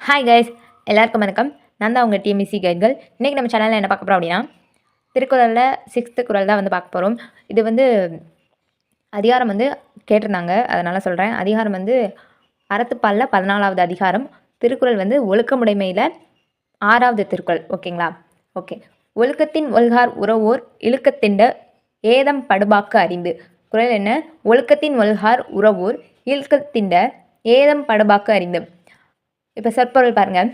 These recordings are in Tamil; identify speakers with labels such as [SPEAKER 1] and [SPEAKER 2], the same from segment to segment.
[SPEAKER 1] ஹாய் கைஸ், எல்லாருக்கும் வணக்கம். நான் தான் உங்கள் டிஎம்இசி கைட்கள். இன்றைக்கி நம்ம சேனலில் என்ன பார்க்க போகிறோம் அப்படின்னா, திருக்குறளில் 6th குறள் தான் வந்து பார்க்க போகிறோம். இது வந்து அதிகாரம் வந்து கேட்டிருந்தாங்க, அதனால் சொல்கிறேன். அதிகாரம் வந்து அறத்துப்பாலில் 14வது அதிகாரம். திருக்குறள் வந்து ஒழுக்கமுடைமையில் 6வது திருக்குறள். ஓகேங்களா? ஓகே. ஒழுக்கத்தின் ஒல்கார் உறவோர் இழுக்கத்திண்ட ஏதம் படுபாக்கு அறிந்து. குறள் என்ன? ஒழுக்கத்தின் ஒல்கார் உறவோர் இழுக்கத்திண்ட ஏதம் படுபாக்கு அறிந்து. இப்போ சொற்பொருள் பாருங்கள்.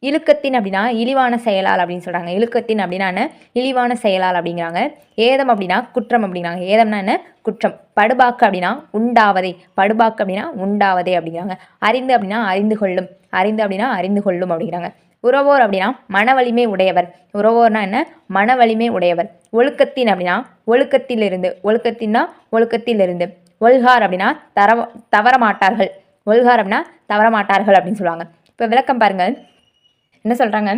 [SPEAKER 1] இழுக்கத்தின் அப்படின்னா இழிவான செயலால் அப்படின்னு சொல்கிறாங்க. இழுக்கத்தின் அப்படின்னா என்ன? இழிவான செயலால் அப்படிங்கிறாங்க. ஏதம் அப்படின்னா குற்றம் அப்படிங்கிறாங்க. ஏதம்னா என்ன? குற்றம். படுபாக்கு அப்படின்னா உண்டாவதே. படுபாக்கு அப்படின்னா உண்டாவதே அப்படிங்கிறாங்க. அறிந்து அப்படின்னா அறிந்து கொள்ளும். அறிந்து அப்படின்னா அறிந்து கொள்ளும் அப்படிங்கிறாங்க. உறவோர் அப்படின்னா மன வலிமை உடையவர். உறவோர்னா என்ன? மன வலிமை உடையவர். ஒழுக்கத்தின் அப்படின்னா ஒழுக்கத்திலிருந்து. ஒழுக்கத்தின்னா ஒழுக்கத்திலிருந்து. ஒல்கார் அப்படின்னா தவற மாட்டார்கள். ஒல்கார் அப்படின்னா தவறமாட்டார்கள் அப்படின்னு சொல்லுவாங்க. இப்போ விளக்கம் பாருங்கள். என்ன சொல்கிறாங்க?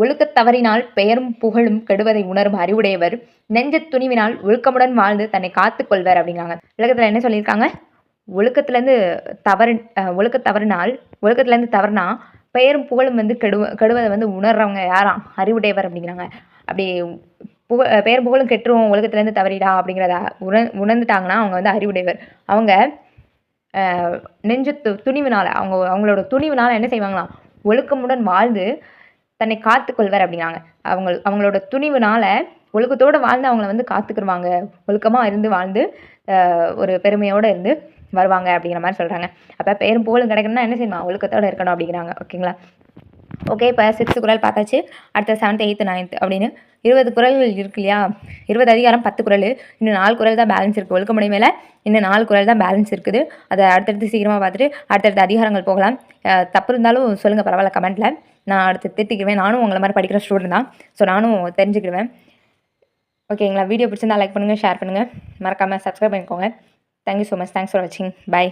[SPEAKER 1] ஒழுக்கத் தவறினால் பெயரும் புகழும் கெடுவதை உணரும் அறிவுடையவர் நெஞ்ச துணிவினால் ஒழுக்கமுடன் வாழ்ந்து தன்னை காத்து கொள்வர் அப்படிங்கிறாங்க. விளக்கத்தில் என்ன சொல்லியிருக்காங்க? ஒழுக்கத் தவறினால் ஒழுக்கத்துலேருந்து தவறுனா பெயரும் புகழும் வந்து கெடுவதை வந்து உணர்றவங்க யாராம்? அறிவுடையவர் அப்படிங்கிறாங்க. அப்படி பெயர் புகழும் கெட்டுருவோம் ஒழுக்கத்துலேருந்து தவறிடா அப்படிங்கிறத உணர்ந்துட்டாங்கன்னா அவங்க வந்து அறிவுடையவர். அவங்க நெஞ்சு துணிவினால் அவங்களோட துணிவினால் என்ன செய்வாங்களாம்? ஒழுக்கமுடன் வாழ்ந்து தன்னை காத்துக்கொள்வர் அப்படிங்கிறாங்க. அவங்களோட துணிவினால் ஒழுக்கத்தோடு வாழ்ந்து அவங்கள வந்து காத்துக்கிடுவாங்க. ஒழுக்கமாக இருந்து வாழ்ந்து ஒரு பெருமையோடு இருந்து வருவாங்க அப்படிங்கிற மாதிரி சொல்கிறாங்க. அப்போ பேரும் புகழும் கிடைக்கணும்னா என்ன செய்யணும்? ஒழுக்கத்தோடு இருக்கணும் அப்படிங்கிறாங்க. ஓகேங்களா? ஓகே. இப்போ 6th குறள் பார்த்தாச்சு. அடுத்த 7th 8th 9th அப்படின்னு 20 குறள்கள் இருக்கு இல்லையா? 20 அதிகாரம் 10 குறள். இன்னும் 4 குறள் தான் பேலன்ஸ் இருக்குது. ஒழுக்கமுறை மேலே இன்னும் 4 குறள் தான் பேலன்ஸ் இருக்குது. அதை அடுத்தடுத்து சீக்கிரமாக பார்த்துட்டு அடுத்தடுத்த அதிகாரங்கள் போகலாம். தப்பு இருந்தாலும் சொல்லுங்கள், பரவாயில்ல, கமெண்ட்டில். நான் அடுத்து திட்டிக்கிடுவேன். நானும் உங்களை மாதிரி படிக்கிற ஸ்டூடெண்ட் தான். ஸோ நானும் தெரிஞ்சுக்கிடுவேன். ஓகேங்களா? வீடியோ பிடிச்சிருந்தா லைக் பண்ணுங்கள், ஷேர் பண்ணுங்கள், மறக்காமல் சப்ஸ்கிரைப் பண்ணிக்கோங்க. Thank you so much. Thanks for வாட்சிங். பை.